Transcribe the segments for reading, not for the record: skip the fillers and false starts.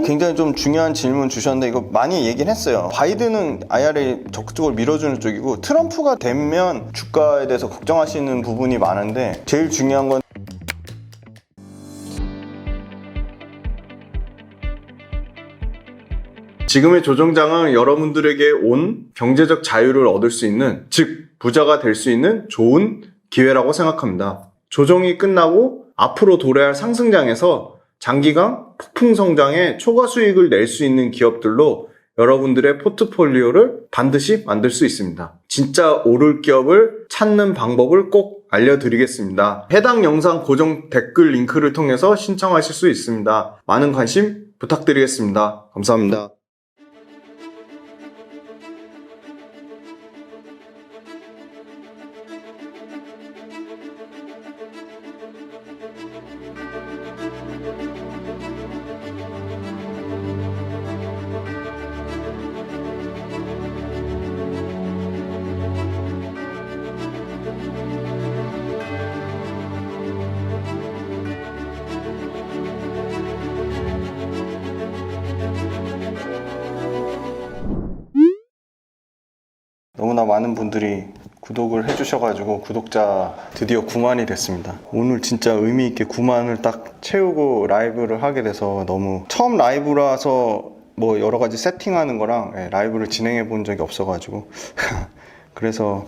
굉장히 좀 중요한 질문 주셨는데 이거 많이 얘기는 했어요. 바이든은 IRA 적극적으로 밀어주는 쪽이고 트럼프가 되면 주가에 대해서 걱정하시는 부분이 많은데 제일 중요한 건 지금의 조정장은 여러분들에게 온 경제적 자유를 얻을 수 있는, 즉 부자가 될 수 있는 좋은 기회라고 생각합니다. 조정이 끝나고 앞으로 도래할 상승장에서 장기간 폭풍 성장에 초과 수익을 낼 수 있는 기업들로 여러분들의 포트폴리오를 반드시 만들 수 있습니다. 진짜 오를 기업을 찾는 방법을 꼭 알려드리겠습니다. 해당 영상 고정 댓글 링크를 통해서 신청하실 수 있습니다. 많은 관심 부탁드리겠습니다. 감사합니다. 너무나 많은 분들이 구독을 해주셔가지고 구독자 드디어 9만이 됐습니다. 오늘 진짜 의미있게 9만을 딱 채우고 라이브를 하게 돼서 너무 처음 라이브라서 뭐 여러가지 세팅하는 거랑 라이브를 진행해 본 적이 없어가지고 그래서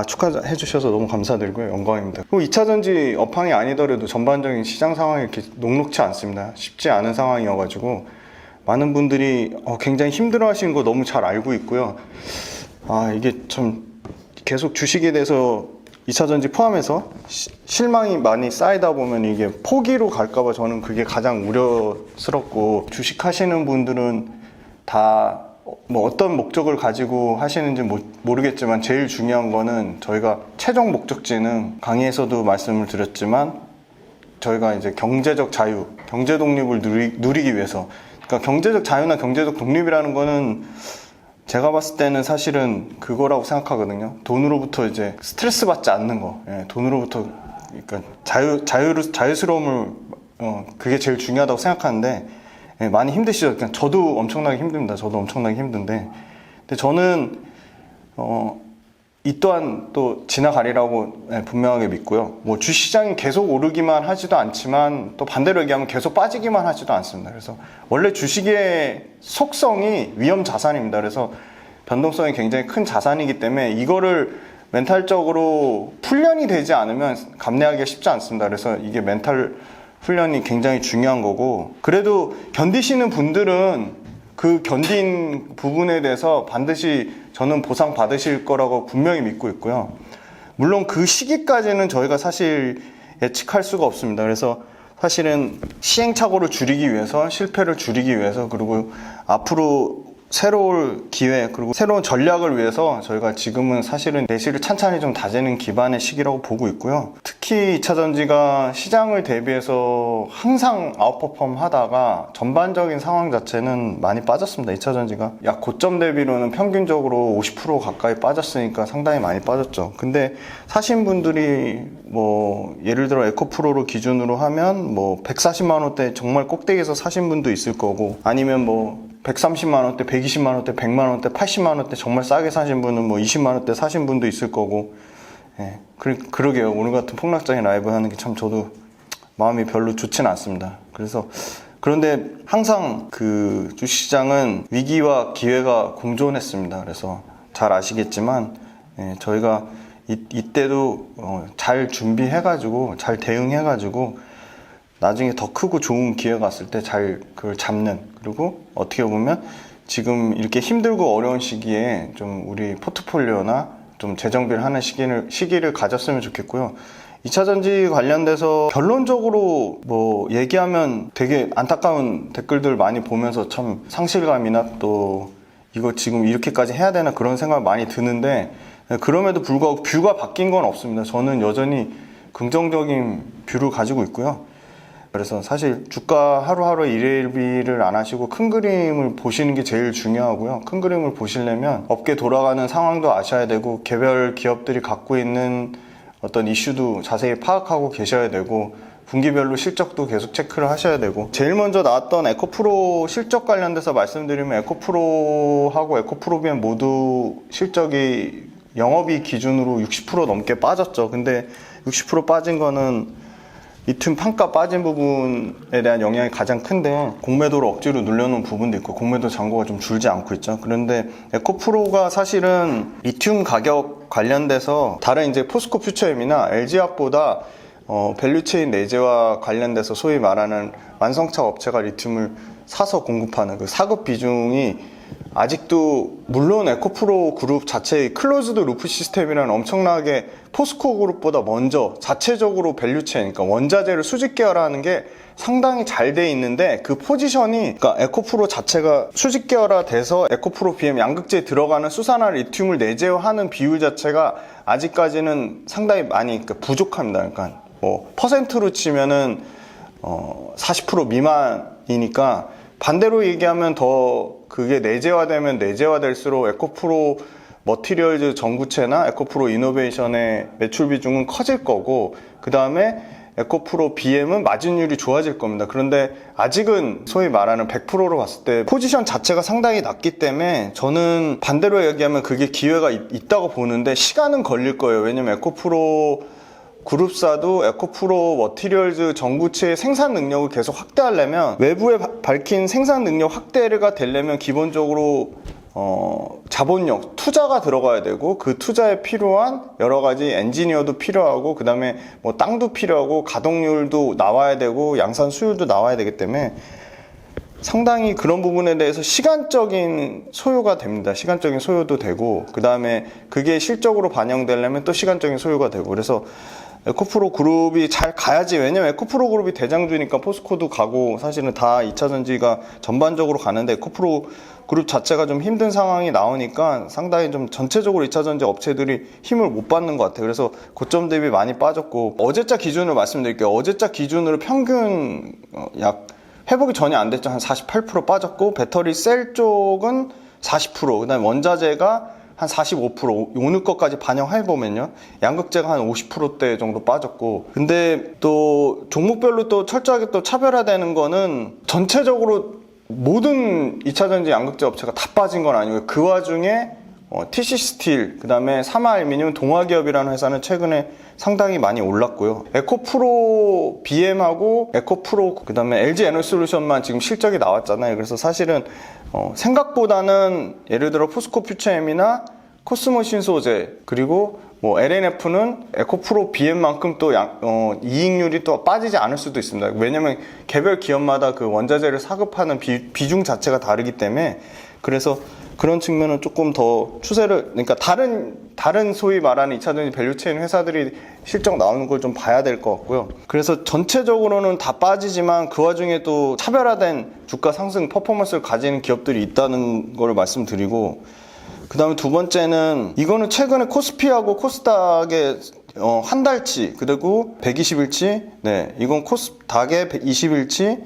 축하해 주셔서 너무 감사드리고요. 영광입니다. 그리고 2차전지 업황이 아니더라도 전반적인 시장 상황이 이렇게 녹록치 않습니다. 쉽지 않은 상황이어가지고 많은 분들이 굉장히 힘들어 하시는 거 너무 잘 알고 있고요. 이게 참 계속 주식에 대해서 2차전지 포함해서 실망이 많이 쌓이다 보면 이게 포기로 갈까봐 저는 그게 가장 우려스럽고, 주식 하시는 분들은 다 뭐 어떤 목적을 가지고 하시는지 모르겠지만 제일 중요한 거는 저희가 최종 목적지는 강의에서도 말씀을 드렸지만 저희가 이제 경제적 자유, 경제 독립을 누리기 위해서, 그러니까 경제적 자유나 경제적 독립이라는 거는 제가 봤을 때는 사실은 그거라고 생각하거든요. 돈으로부터 이제 스트레스 받지 않는 거, 돈으로부터, 그러니까 자유스러움을, 그게 제일 중요하다고 생각하는데, 많이 힘드시죠? 그냥 저도 엄청나게 힘듭니다. 저도 엄청나게 힘든데, 근데 저는 이 또한 또 지나가리라고 분명하게 믿고요. 뭐 주시장이 계속 오르기만 하지도 않지만 또 반대로 얘기하면 계속 빠지기만 하지도 않습니다. 그래서 원래 주식의 속성이 위험 자산입니다. 그래서 변동성이 굉장히 큰 자산이기 때문에 이거를 멘탈적으로 훈련이 되지 않으면 감내하기가 쉽지 않습니다. 그래서 이게 멘탈 훈련이 굉장히 중요한 거고, 그래도 견디시는 분들은 그 견딘 부분에 대해서 반드시 저는 보상 받으실 거라고 분명히 믿고 있고요. 물론 그 시기까지는 저희가 사실 예측할 수가 없습니다. 그래서 사실은 시행착오를 줄이기 위해서, 실패를 줄이기 위해서, 그리고 앞으로 새로운 기회, 그리고 새로운 전략을 위해서 저희가 지금은 사실은 내실을 찬찬히 좀 다지는 기반의 시기라고 보고 있고요. 특히 2차전지가 시장을 대비해서 항상 아웃퍼폼 하다가 전반적인 상황 자체는 많이 빠졌습니다. 2차전지가 약 고점 대비로는 평균적으로 50% 가까이 빠졌으니까 상당히 많이 빠졌죠. 근데 사신 분들이 뭐 예를 들어 에코프로로 기준으로 하면 뭐 140만원대 정말 꼭대기에서 사신 분도 있을 거고, 아니면 뭐 130만원대, 120만원대, 100만원대, 80만원대 정말 싸게 사신 분은 뭐 20만원대 사신 분도 있을 거고, 그러게요. 오늘 같은 폭락적인 라이브 하는 게 참 저도 마음이 별로 좋지는 않습니다. 그런데 항상 그 주시장은 위기와 기회가 공존했습니다. 그래서 잘 아시겠지만 저희가 이때도 잘 준비해가지고 잘 대응해가지고 나중에 더 크고 좋은 기회가 왔을 때 잘 그걸 잡는, 그리고 어떻게 보면 지금 이렇게 힘들고 어려운 시기에 좀 우리 포트폴리오나 좀 재정비를 하는 시기를 가졌으면 좋겠고요. 2차전지 관련돼서 결론적으로 뭐 얘기하면 되게 안타까운 댓글들 많이 보면서 참 상실감이나 또 이거 지금 이렇게까지 해야 되나 그런 생각 많이 드는데, 그럼에도 불구하고 뷰가 바뀐 건 없습니다. 저는 여전히 긍정적인 뷰를 가지고 있고요. 그래서 사실 주가 하루하루 일일비를 안 하시고 큰 그림을 보시는 게 제일 중요하고요. 큰 그림을 보시려면 업계 돌아가는 상황도 아셔야 되고, 개별 기업들이 갖고 있는 어떤 이슈도 자세히 파악하고 계셔야 되고, 분기별로 실적도 계속 체크를 하셔야 되고, 제일 먼저 나왔던 에코프로 실적 관련돼서 말씀드리면 에코프로하고 에코프로비엠 모두 실적이 영업이익 기준으로 60% 넘게 빠졌죠. 근데 60% 빠진 거는 리튬 판가 빠진 부분에 대한 영향이 가장 큰데, 공매도를 억지로 눌려놓은 부분도 있고 공매도 잔고가 좀 줄지 않고 있죠. 그런데 에코프로가 사실은 리튬 가격 관련돼서 다른 이제 포스코 퓨처엠이나 LG화학보다 밸류체인 내재와 관련돼서 소위 말하는 완성차 업체가 리튬을 사서 공급하는 그 사급 비중이 아직도, 물론 에코프로 그룹 자체의 클로즈드 루프 시스템이라는 엄청나게 포스코 그룹보다 먼저 자체적으로 밸류체인, 그러니까 원자재를 수직 계열화하는 게 상당히 잘 돼 있는데, 그 포지션이, 그러니까 에코프로 자체가 수직 계열화돼서 에코프로 BM 양극재에 들어가는 수산화 리튬을 내재화하는 비율 자체가 아직까지는 상당히 많이 부족합니다. 그러니까 뭐 퍼센트로 치면은 40% 미만이니까, 반대로 얘기하면 더 그게 내재화되면 내재화될수록 에코프로 머티리얼즈 전구체나 에코프로 이노베이션의 매출 비중은 커질 거고, 그 다음에 에코프로 BM은 마진율이 좋아질 겁니다. 그런데 아직은 소위 말하는 100%로 봤을 때 포지션 자체가 상당히 낮기 때문에, 저는 반대로 얘기하면 그게 기회가 있다고 보는데 시간은 걸릴 거예요. 왜냐면 에코프로 그룹사도 에코프로 머티리얼즈 전구체의 생산 능력을 계속 확대하려면, 외부에 밝힌 생산 능력 확대가 되려면 기본적으로 자본력, 투자가 들어가야 되고, 그 투자에 필요한 여러 가지 엔지니어도 필요하고, 그 다음에 뭐 땅도 필요하고, 가동률도 나와야 되고, 양산 수율도 나와야 되기 때문에 상당히 그런 부분에 대해서 시간적인 소요가 됩니다. 시간적인 소요도 되고, 그 다음에 그게 실적으로 반영되려면 또 시간적인 소요가 되고, 그래서 에코프로 그룹이 잘 가야지. 왜냐면 에코프로 그룹이 대장주니까 포스코도 가고, 사실은 다 2차전지가 전반적으로 가는데, 에코프로 그룹 자체가 좀 힘든 상황이 나오니까 상당히 좀 전체적으로 2차전지 업체들이 힘을 못 받는 것 같아요. 그래서 고점 대비 많이 빠졌고, 어제자 기준으로 말씀드릴게요. 어제자 기준으로 평균 약 회복이 전혀 안 됐죠. 한 48% 빠졌고, 배터리 셀 쪽은 40%, 그 다음에 원자재가 한 45%, 오늘 것까지 반영해보면요, 양극재가 한 50%대 정도 빠졌고, 근데 또 종목별로 또 철저하게 또 차별화되는 거는, 전체적으로 모든 2차전지 양극재 업체가 다 빠진 건 아니고, 그 와중에 TC 스틸, 그 다음에 사마알미늄 동화기업이라는 회사는 최근에 상당히 많이 올랐고요. 에코프로 BM하고 에코프로, 그 다음에 LG 에너솔루션만 지금 실적이 나왔잖아요. 그래서 사실은 생각보다는 예를 들어 포스코 퓨처엠이나 코스모 신소재, 그리고 뭐 LNF는 에코프로 BM만큼 또 이익률이 또 빠지지 않을 수도 있습니다. 왜냐면 개별 기업마다 그 원자재를 사급하는 비중 자체가 다르기 때문에, 그래서 그런 측면은 조금 더 추세를, 그러니까 다른 소위 말하는 2차전지 밸류체인 회사들이 실적 나오는 걸 좀 봐야 될 것 같고요. 그래서 전체적으로는 다 빠지지만 그 와중에 또 차별화된 주가 상승 퍼포먼스를 가지는 기업들이 있다는 걸 말씀드리고, 그 다음에 두 번째는, 이거는 최근에 코스피하고 코스닥의 한 달치, 그리고 120일치, 네, 이건 코스닥의 20일치,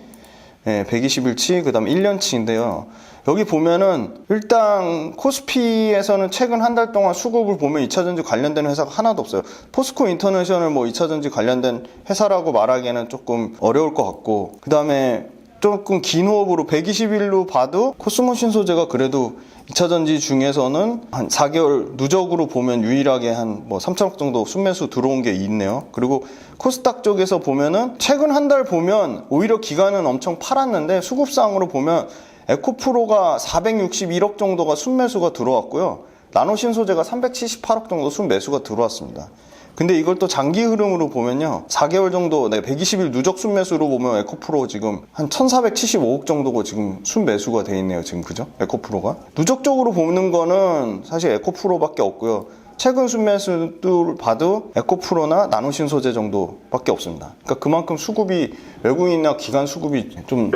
네, 120일치, 그 다음에 1년치인데요. 여기 보면은 일단 코스피에서는 최근 한 달 동안 수급을 보면 2차전지 관련된 회사가 하나도 없어요. 포스코 인터내셔널 뭐 2차전지 관련된 회사라고 말하기에는 조금 어려울 것 같고, 그 다음에 조금 긴 호흡으로 120일로 봐도 코스모 신소재가 그래도 2차전지 중에서는 한 4개월 누적으로 보면 유일하게 한 뭐 3천억 정도 순매수 들어온 게 있네요. 그리고 코스닥 쪽에서 보면은 최근 한 달 보면 오히려 기간은 엄청 팔았는데, 수급상으로 보면 에코프로가 461억 정도가 순매수가 들어왔고요. 나노신소재가 378억 정도 순매수가 들어왔습니다. 근데 이걸 또 장기 흐름으로 보면요, 4개월 정도, 120일 누적 순매수로 보면 에코프로 지금 한 1475억 정도가 지금 순매수가 돼 있네요. 지금, 그죠? 에코프로가. 누적적으로 보는 거는 사실 에코프로밖에 없고요. 최근 순매수를 봐도 에코프로나 나노신소재 정도밖에 없습니다. 그러니까 그만큼 수급이, 외국인이나 기관 수급이 좀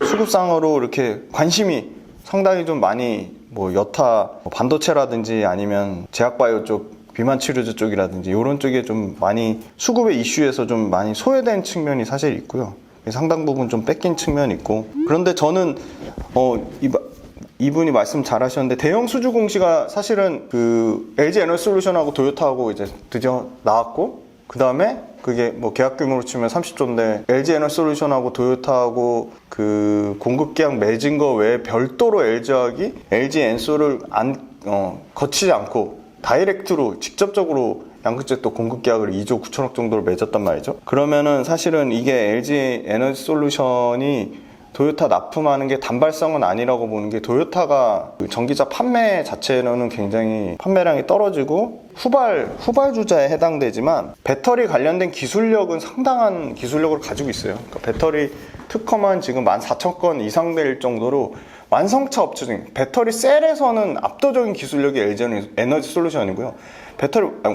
수급상으로 이렇게 관심이 상당히 좀 많이, 뭐 여타 반도체라든지 아니면 제약바이오 쪽, 비만치료제 쪽이라든지 이런 쪽에 좀 많이 수급의 이슈에서 좀 많이 소외된 측면이 사실 있고요. 상당 부분 좀 뺏긴 측면이 있고. 그런데 저는 이분이 말씀 잘 하셨는데, 대형 수주 공시가 사실은 그 LG 에너솔루션하고 도요타하고 이제 드디어 나왔고, 그 다음에 그게 뭐 계약 규모로 치면 30조인데 LG 에너솔루션하고 도요타하고 그 공급 계약 맺은 거 외에 별도로 LG화학이 LG 엔솔을 거치지 않고 다이렉트로 직접적으로 양극재 또 공급 계약을 2조 9천억 정도로 맺었단 말이죠. 그러면은 사실은 이게 LG 에너솔루션이 도요타 납품하는 게 단발성은 아니라고 보는 게, 도요타가 그 전기차 판매 자체로는 굉장히 판매량이 떨어지고 후발 주자에 해당되지만 배터리 관련된 기술력은 상당한 기술력을 가지고 있어요. 그러니까 배터리 특허만 지금 14,000건 이상 될 정도로 완성차 업체 중에 배터리 셀에서는 압도적인 기술력이 LG 에너지 솔루션이고요.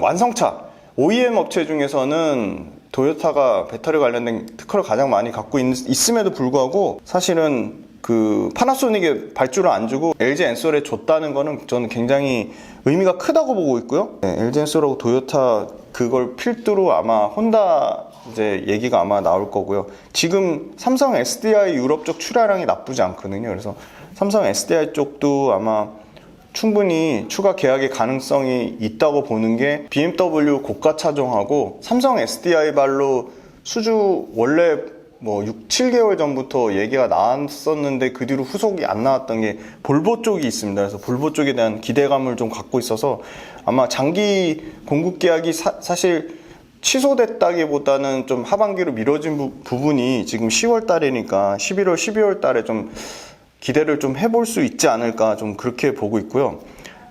완성차 OEM 업체 중에서는 도요타가 배터리 관련된 특허를 가장 많이 갖고 있음에도 불구하고 사실은 그 파나소닉에 발주를 안 주고 LG 엔솔에 줬다는 거는 저는 굉장히 의미가 크다고 보고 있고요. 네, LG 엔솔하고 도요타 그걸 필두로 아마 혼다 이제 얘기가 아마 나올 거고요. 지금 삼성 SDI 유럽 쪽 출하량이 나쁘지 않거든요. 그래서 삼성 SDI 쪽도 아마 충분히 추가 계약의 가능성이 있다고 보는 게, BMW 고가 차종하고 삼성 SDI 발로 수주 원래 뭐 6, 7개월 전부터 얘기가 나왔었는데 그 뒤로 후속이 안 나왔던 게 볼보 쪽이 있습니다. 그래서 볼보 쪽에 대한 기대감을 좀 갖고 있어서 아마 장기 공급 계약이 사실 취소됐다기보다는 좀 하반기로 미뤄진 부분이 지금 10월 달이니까 11월, 12월 달에 좀 기대를 좀 해볼 수 있지 않을까, 좀 그렇게 보고 있고요.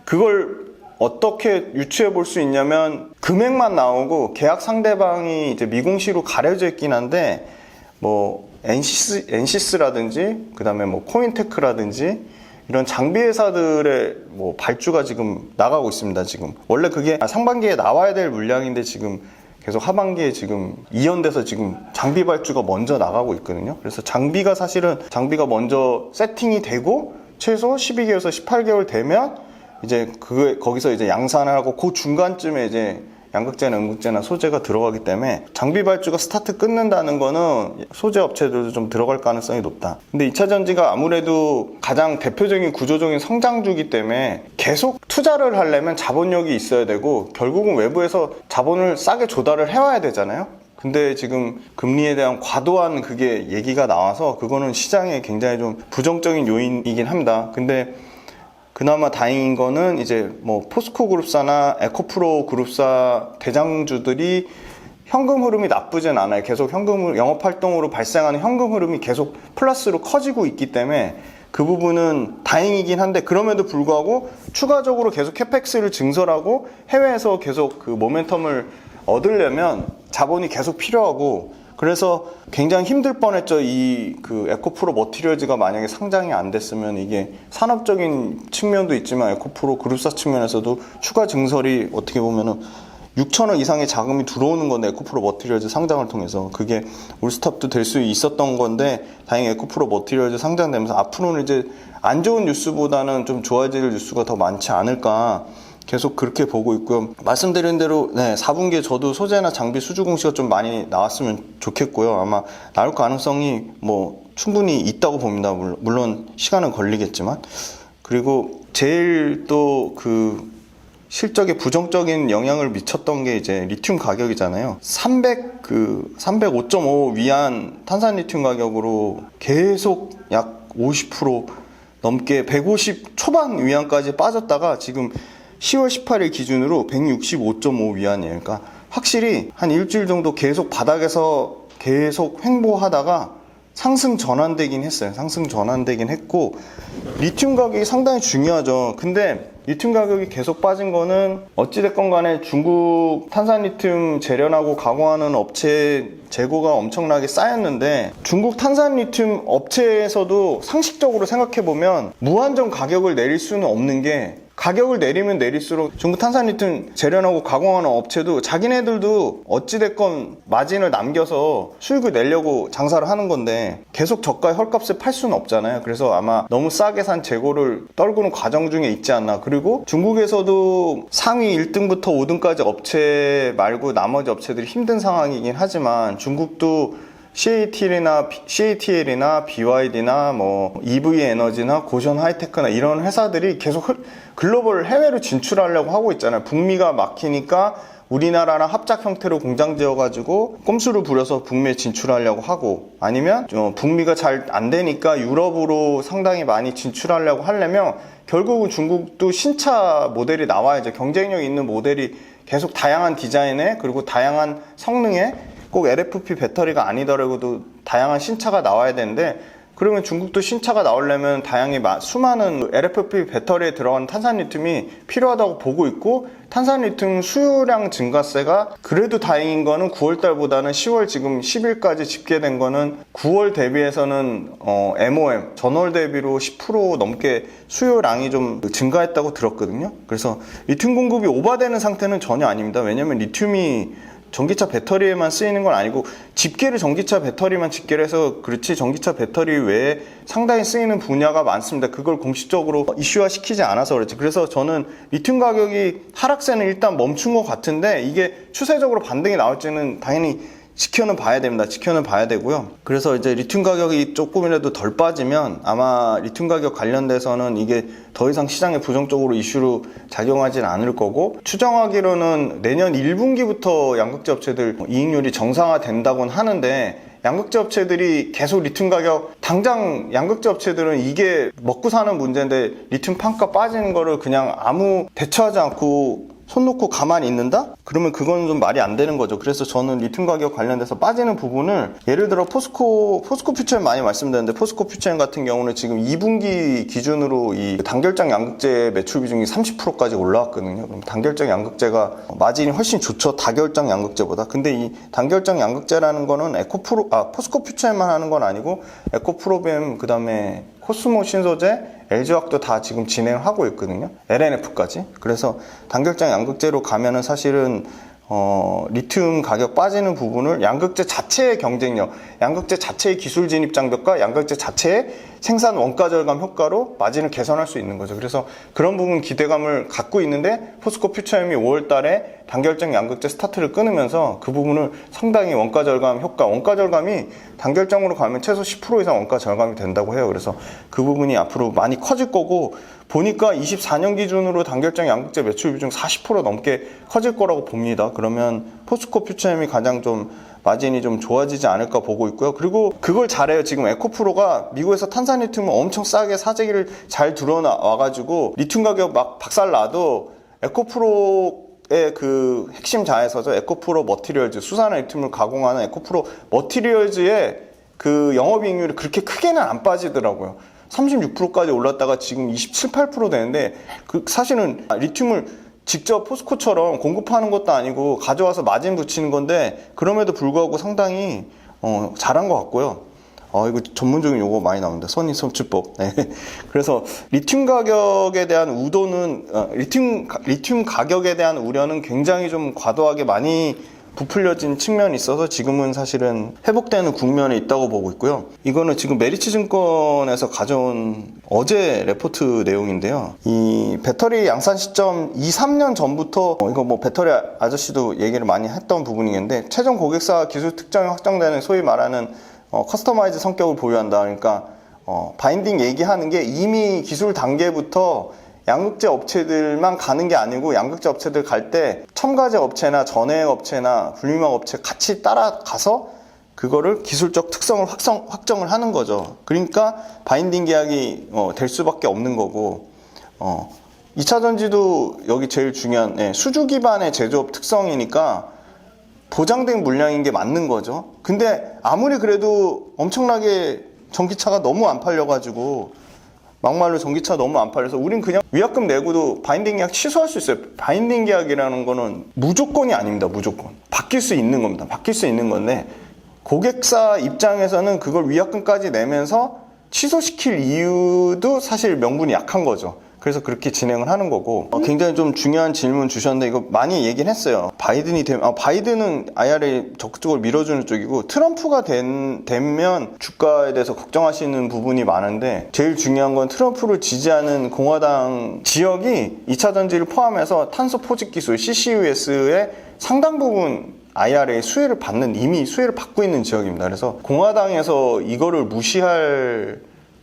그걸 어떻게 유추해 볼 수 있냐면, 금액만 나오고 계약 상대방이 이제 미공시로 가려져 있긴 한데, 뭐 엔시스라든지 그 다음에 뭐 코인테크라든지 이런 장비 회사들의 뭐 발주가 지금 나가고 있습니다. 지금 원래 그게 상반기에 나와야 될 물량인데 지금 계속 하반기에 지금 이연돼서 지금 장비 발주가 먼저 나가고 있거든요. 그래서 장비가 먼저 세팅이 되고 최소 12개월에서 18개월 되면 이제 거기서 이제 양산을 하고 그 중간쯤에 이제 양극재나 음극재나 소재가 들어가기 때문에 장비 발주가 스타트 끊는다는 거는 소재 업체들도 좀 들어갈 가능성이 높다. 근데 2차 전지가 아무래도 가장 대표적인 구조적인 성장주기 때문에 계속 투자를 하려면 자본력이 있어야 되고 결국은 외부에서 자본을 싸게 조달을 해와야 되잖아요. 근데 지금 금리에 대한 과도한 그게 얘기가 나와서 그거는 시장에 굉장히 좀 부정적인 요인이긴 합니다. 근데 그나마 다행인 거는 이제 뭐 포스코 그룹사나 에코프로 그룹사 대장주들이 현금 흐름이 나쁘진 않아요. 계속 영업 활동으로 발생하는 현금 흐름이 계속 플러스로 커지고 있기 때문에 그 부분은 다행이긴 한데, 그럼에도 불구하고 추가적으로 계속 캐펙스를 증설하고 해외에서 계속 그 모멘텀을 얻으려면 자본이 계속 필요하고, 그래서 굉장히 힘들 뻔했죠. 그 에코프로 머티리얼즈가 만약에 상장이 안 됐으면 이게 산업적인 측면도 있지만 에코프로 그룹사 측면에서도 추가 증설이 어떻게 보면은 6천억 이상의 자금이 들어오는 건데, 에코프로 머티리얼즈 상장을 통해서 그게 올스톱도 될 수 있었던 건데, 다행히 에코프로 머티리얼즈 상장되면서 앞으로는 이제 안 좋은 뉴스보다는 좀 좋아질 뉴스가 더 많지 않을까, 계속 그렇게 보고 있고요. 말씀드린 대로 4분기에 저도 소재나 장비 수주 공시가 좀 많이 나왔으면 좋겠고요. 아마 나올 가능성이 뭐 충분히 있다고 봅니다. 물론 시간은 걸리겠지만. 그리고 제일 또 그 실적에 부정적인 영향을 미쳤던 게 이제 리튬 가격이잖아요. 305.5 위안 탄산 리튬 가격으로 계속 약 50% 넘게 150 초반 위안까지 빠졌다가 지금 10월 18일 기준으로 165.5 위안이에요. 그러니까 확실히 한 일주일 정도 계속 바닥에서 계속 횡보하다가 상승 전환되긴 했어요. 상승 전환되긴 했고, 리튬 가격이 상당히 중요하죠. 근데 리튬 가격이 계속 빠진 거는 어찌됐건 간에 중국 탄산 리튬 재련하고 가공하는 업체 재고가 엄청나게 쌓였는데, 중국 탄산 리튬 업체에서도 상식적으로 생각해보면 무한정 가격을 내릴 수는 없는 게, 가격을 내리면 내릴수록 중국 탄산 리튬 재련하고 가공하는 업체도 자기네들도 어찌됐건 마진을 남겨서 수익을 내려고 장사를 하는 건데 계속 저가 헐값에 팔 수는 없잖아요. 그래서 아마 너무 싸게 산 재고를 떨구는 과정 중에 있지 않나. 그리고 중국에서도 상위 1등부터 5등까지 업체 말고 나머지 업체들이 힘든 상황이긴 하지만, 중국도 CATL이나 BYD나 뭐 EV 에너지나 고션 하이테크나 이런 회사들이 계속 글로벌 해외로 진출하려고 하고 있잖아요. 북미가 막히니까 우리나라랑 합작 형태로 공장 지어가지고 꼼수를 부려서 북미에 진출하려고 하고, 아니면 북미가 잘 안 되니까 유럽으로 상당히 많이 진출하려고 하려면 결국은 중국도 신차 모델이 나와야죠. 경쟁력 있는 모델이 계속 다양한 디자인에, 그리고 다양한 성능에, 꼭 LFP 배터리가 아니더라도 다양한 신차가 나와야 되는데, 그러면 중국도 신차가 나오려면 수많은 LFP 배터리에 들어간 탄산리튬이 필요하다고 보고 있고, 탄산리튬 수요량 증가세가 그래도 다행인 거는 9월달보다는 10월 지금 10일까지 집계된 거는 9월 대비해서는 MOM 전월 대비로 10% 넘게 수요량이 좀 증가했다고 들었거든요. 그래서 리튬 공급이 오버되는 상태는 전혀 아닙니다. 왜냐면 리튬이 전기차 배터리에만 쓰이는 건 아니고, 집계를 전기차 배터리만 집계를 해서 그렇지 전기차 배터리 외에 상당히 쓰이는 분야가 많습니다. 그걸 공식적으로 이슈화 시키지 않아서 그렇지. 그래서 저는 리튬 가격이 하락세는 일단 멈춘 것 같은데, 이게 추세적으로 반등이 나올지는 당연히 지켜는 봐야 됩니다. 지켜는 봐야 되고요. 그래서 이제 리튬 가격이 조금이라도 덜 빠지면 아마 리튬 가격 관련돼서는 이게 더 이상 시장에 부정적으로 이슈로 작용하진 않을 거고, 추정하기로는 내년 1분기부터 양극재 업체들 이익률이 정상화된다고는 하는데, 양극재 업체들이 계속 리튬 가격, 당장 양극재 업체들은 이게 먹고 사는 문제인데 리튬 판가 빠지는 거를 그냥 아무 대처하지 않고 손 놓고 가만히 있는다? 그러면 그건 좀 말이 안 되는 거죠. 그래서 저는 리튬 가격 관련돼서 빠지는 부분을, 예를 들어 포스코 퓨처엠 많이 말씀드렸는데, 포스코 퓨처엠 같은 경우는 지금 2분기 기준으로 이 단결장 양극재 매출 비중이 30%까지 올라왔거든요. 그럼 단결장 양극재가 마진이 훨씬 좋죠. 다결장 양극재보다. 근데 이 단결장 양극재라는 거는 포스코 퓨처엠만 하는 건 아니고, 에코프로뱀, 그 다음에 코스모 신소재, LG화학도 다 지금 진행을 하고 있거든요. LNF까지. 그래서 단결장 양극재로 가면은 사실은 리튬 가격 빠지는 부분을 양극재 자체의 경쟁력, 양극재 자체의 기술 진입 장벽과 양극재 자체의 생산 원가 절감 효과로 마진을 개선할 수 있는 거죠. 그래서 그런 부분 기대감을 갖고 있는데, 포스코 퓨처엠이 5월 달에 단결장 양극재 스타트를 끊으면서 그 부분을 상당히 원가 절감 효과, 원가 절감이 단결장으로 가면 최소 10% 이상 원가 절감이 된다고 해요. 그래서 그 부분이 앞으로 많이 커질 거고, 보니까 24년 기준으로 단결장 양극재 매출 비중 40% 넘게 커질 거라고 봅니다. 그러면 포스코 퓨처엠이 가장 좀 마진이 좀 좋아지지 않을까 보고 있고요. 그리고 그걸 잘해요. 지금 에코프로가 미국에서 탄산리튬을 엄청 싸게 사재기를 잘 들어와가지고 리튬 가격 막 박살나도 에코프로의 그 핵심 자회사죠. 에코프로 머티리얼즈, 수산 리튬을 가공하는 에코프로 머티리얼즈의 그 영업이익률이 그렇게 크게는 안 빠지더라고요. 36%까지 올랐다가 지금 27, 8% 되는데, 그 사실은 리튬을 직접 포스코처럼 공급하는 것도 아니고 가져와서 마진 붙이는 건데, 그럼에도 불구하고 상당히 잘한 것 같고요. 이거 전문적인 용어 많이 나옵니다. 선인선출법. 네. 그래서 리튬 가격에 대한 우도는, 리튬 가격에 대한 우려는 굉장히 좀 과도하게 많이 부풀려진 측면이 있어서 지금은 사실은 회복되는 국면에 있다고 보고 있고요. 이거는 지금 메리츠증권에서 가져온 어제 레포트 내용인데요. 이 배터리 양산 시점 2, 3년 전부터, 이거 뭐 배터리 아저씨도 얘기를 많이 했던 부분이겠는데, 최종 고객사 기술 특정이 확정되는 소위 말하는 커스터마이즈 성격을 보유한다. 그러니까 바인딩 얘기하는 게 이미 기술 단계부터 양극재 업체들만 가는 게 아니고, 양극재 업체들 갈 때 첨가제 업체나 전해액 업체나 분리막 업체 같이 따라가서 그거를 기술적 특성을 확정을 하는 거죠. 그러니까 바인딩 계약이 될 수밖에 없는 거고, 2차 전지도 여기 제일 중요한 수주 기반의 제조업 특성이니까 보장된 물량인 게 맞는 거죠. 근데 아무리 그래도 엄청나게 전기차가 너무 안 팔려가지고, 막말로 전기차 너무 안 팔려서 우린 그냥 위약금 내고도 바인딩 계약 취소할 수 있어요. 바인딩 계약이라는 거는 무조건이 아닙니다. 무조건 바뀔 수 있는 겁니다. 바뀔 수 있는 건데, 고객사 입장에서는 그걸 위약금까지 내면서 취소시킬 이유도 사실 명분이 약한 거죠. 그래서 그렇게 진행을 하는 거고, 굉장히 좀 중요한 질문 주셨는데, 이거 많이 얘기는 했어요. 바이든은 IRA 적극적으로 밀어주는 쪽이고, 트럼프가 되면 주가에 대해서 걱정하시는 부분이 많은데, 제일 중요한 건 트럼프를 지지하는 공화당 지역이 2차 전지를 포함해서 탄소 포집 기술 CCUS의 상당 부분 IRA 이미 수혜를 받고 있는 지역입니다. 그래서 공화당에서 이거를 무시할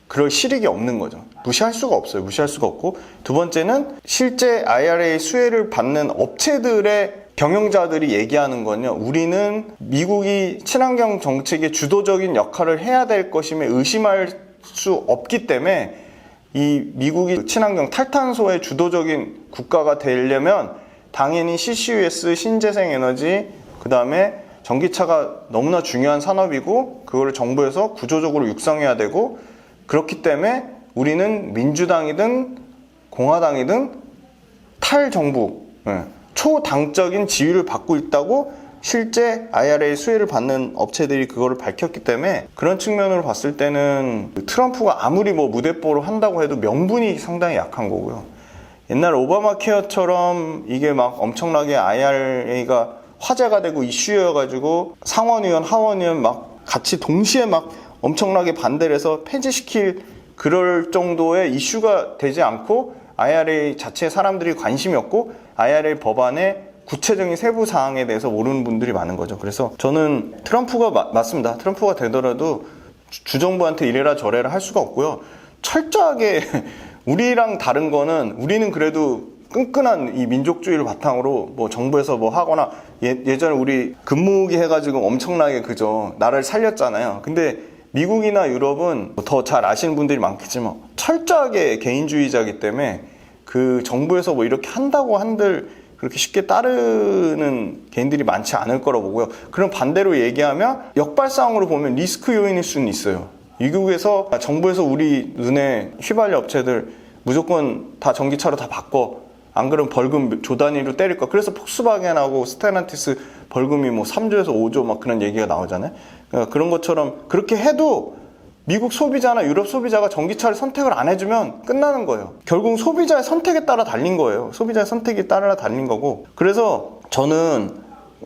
그럴 실익이 없는 거죠. 무시할 수가 없어요. 무시할 수가 없고, 두 번째는 실제 IRA 수혜를 받는 업체들의 경영자들이 얘기하는 건요, 우리는 미국이 친환경 정책의 주도적인 역할을 해야 될 것임에 의심할 수 없기 때문에 이 미국이 친환경 탈탄소의 주도적인 국가가 되려면 당연히 CCUS, 신재생에너지, 그 다음에 전기차가 너무나 중요한 산업이고 그거를 정부에서 구조적으로 육성해야 되고, 그렇기 때문에 우리는 민주당이든 공화당이든 탈정부, 초당적인 지위를 받고 있다고 실제 IRA 수혜를 받는 업체들이 그거를 밝혔기 때문에, 그런 측면으로 봤을 때는 트럼프가 아무리 뭐 무대뽀로 한다고 해도 명분이 상당히 약한 거고요. 옛날 오바마 케어처럼 이게 막 엄청나게 IRA가 화제가 되고 이슈여가지고 상원의원, 하원의원 막 같이 동시에 막 엄청나게 반대를 해서 폐지시킬 그럴 정도의 이슈가 되지 않고, IRA 자체에 사람들이 관심이 없고 IRA 법안의 구체적인 세부 사항에 대해서 모르는 분들이 많은 거죠. 그래서 저는 트럼프가 맞습니다. 트럼프가 되더라도 주정부한테 이래라 저래라 할 수가 없고요. 철저하게 우리랑 다른 거는, 우리는 그래도 끈끈한 이 민족주의를 바탕으로 뭐 정부에서 뭐 하거나, 예전에 우리 근무기 해가지고 엄청나게 그죠, 나라를 살렸잖아요. 근데 미국이나 유럽은 더 잘 아시는 분들이 많겠지만 철저하게 개인주의자이기 때문에 그 정부에서 뭐 이렇게 한다고 한들 그렇게 쉽게 따르는 개인들이 많지 않을 거라고 보고요. 그럼 반대로 얘기하면 역발상으로 보면 리스크 요인일 수는 있어요. 미국에서 정부에서 우리 눈에 휘발유 업체들 무조건 다 전기차로 다 바꿔, 안 그러면 벌금 조 단위로 때릴 거. 그래서 폭스바겐하고 스텔란티스 벌금이 뭐 3조에서 5조 막 그런 얘기가 나오잖아요. 그러니까 그런 것처럼 그렇게 해도 미국 소비자나 유럽 소비자가 전기차를 선택을 안 해주면 끝나는 거예요. 결국 소비자의 선택에 따라 달린 거예요. 소비자의 선택에 따라 달린 거고. 그래서 저는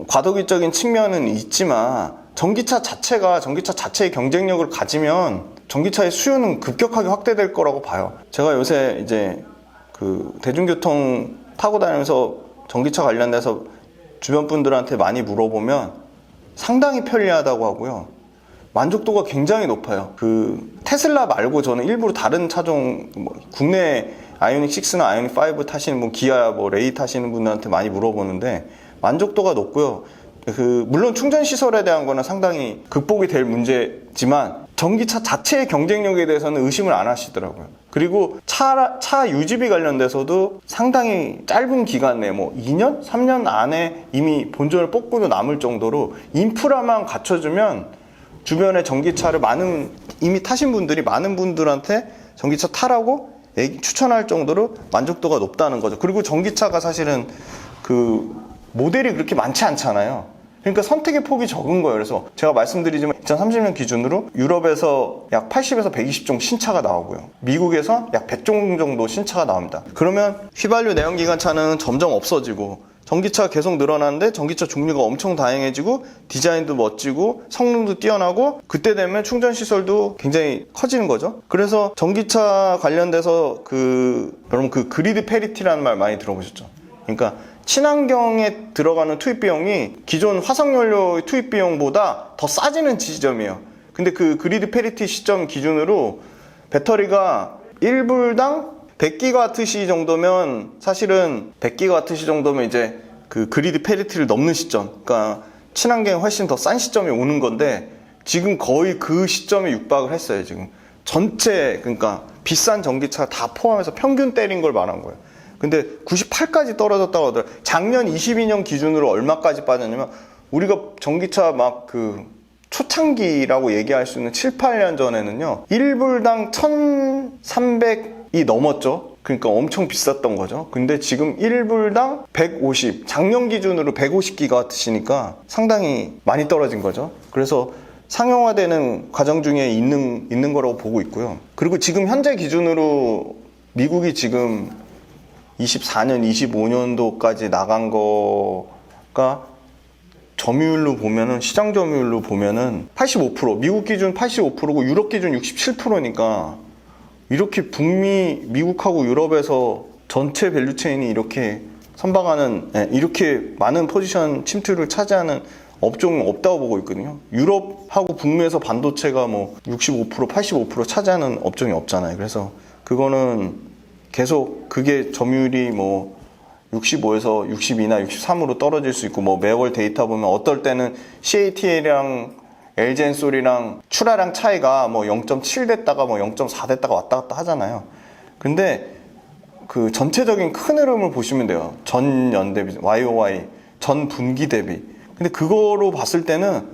과도기적인 측면은 있지만 전기차 자체의 경쟁력을 가지면 전기차의 수요는 급격하게 확대될 거라고 봐요. 제가 요새 이제 그 대중교통 타고 다니면서 전기차 관련돼서 주변 분들한테 많이 물어보면 상당히 편리하다고 하고요. 만족도가 굉장히 높아요. 그 테슬라 말고 저는 일부러 다른 차종, 뭐 국내 아이오닉 6나 아이오닉 5 타시는 분, 기아 뭐 레이 타시는 분들한테 많이 물어보는데 만족도가 높고요. 물론 충전 시설에 대한 거는 상당히 극복이 될 문제지만 전기차 자체의 경쟁력에 대해서는 의심을 안 하시더라고요. 그리고 차 유지비 관련돼서도 상당히 짧은 기간 내에 뭐 2년? 3년 안에 이미 본전을 뽑고도 남을 정도로 인프라만 갖춰주면 주변에 전기차를 이미 타신 분들이 많은 분들한테 전기차 타라고 추천할 정도로 만족도가 높다는 거죠. 그리고 전기차가 사실은 그 모델이 그렇게 많지 않잖아요. 그러니까 선택의 폭이 적은 거예요. 그래서 제가 말씀드리지만 2030년 기준으로 유럽에서 약 80에서 120종 신차가 나오고요. 미국에서 약 100종 정도 신차가 나옵니다. 그러면 휘발유 내연기관차는 점점 없어지고 전기차가 계속 늘어나는데 전기차 종류가 엄청 다양해지고 디자인도 멋지고 성능도 뛰어나고, 그때 되면 충전시설도 굉장히 커지는 거죠. 그래서 전기차 관련돼서 여러분 그 그리드 페리티라는 말 많이 들어보셨죠? 그러니까 친환경에 들어가는 투입 비용이 기존 화석연료 투입 비용보다 더 싸지는 지점이에요. 근데 그 그리드 페리티 시점 기준으로 배터리가 1불당 100기가와트시 정도면, 사실은 100기가와트시 정도면 이제 그 그리드 페리티를 넘는 시점, 그러니까 친환경이 훨씬 더 싼 시점이 오는 건데, 지금 거의 그 시점에 육박을 했어요. 지금 전체, 그러니까 비싼 전기차 다 포함해서 평균 때린 걸 말한 거예요. 근데 98까지 떨어졌다고 하더라고요. 작년 22년 기준으로 얼마까지 빠졌냐면, 우리가 전기차 막 그 초창기라고 얘기할 수 있는 7, 8년 전에는요 1불당 1300이 넘었죠. 그러니까 엄청 비쌌던 거죠. 근데 지금 1불당 150, 작년 기준으로 150기가와트시니까 상당히 많이 떨어진 거죠. 그래서 상용화되는 과정 중에 있는 거라고 보고 있고요. 그리고 지금 현재 기준으로 미국이 지금 24년, 25년도까지 나간 거가 점유율로 보면은, 시장 점유율로 보면은 85%, 미국 기준 85%고 유럽 기준 67%니까 이렇게 북미, 미국하고 유럽에서 전체 밸류체인이 이렇게 선방하는, 이렇게 많은 포지션 침투를 차지하는 업종은 없다고 보고 있거든요. 유럽하고 북미에서 반도체가 뭐 65%, 85% 차지하는 업종이 없잖아요. 그래서 그거는 계속 그게 점유율이 뭐 65에서 62나 63으로 떨어질 수 있고, 뭐 매월 데이터 보면 어떨 때는 CATL이랑 LG엔솔이랑 출하량 차이가 뭐 0.7 됐다가 뭐 0.4 됐다가 왔다 갔다 하잖아요. 근데 그 전체적인 큰 흐름을 보시면 돼요. 전년 대비, YOY, 전 분기 대비. 근데 그거로 봤을 때는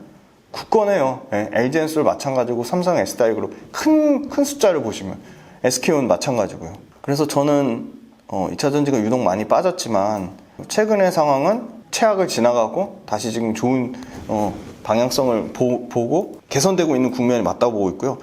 굳건해요. 네, LG엔솔 마찬가지고 삼성 SDI 그룹 큰 숫자를 보시면 SK온 마찬가지고요. 그래서 저는 2차 전지가 유독 많이 빠졌지만 최근의 상황은 최악을 지나가고 다시 지금 좋은 방향성을 보고 개선되고 있는 국면이 맞다고 보고 있고요.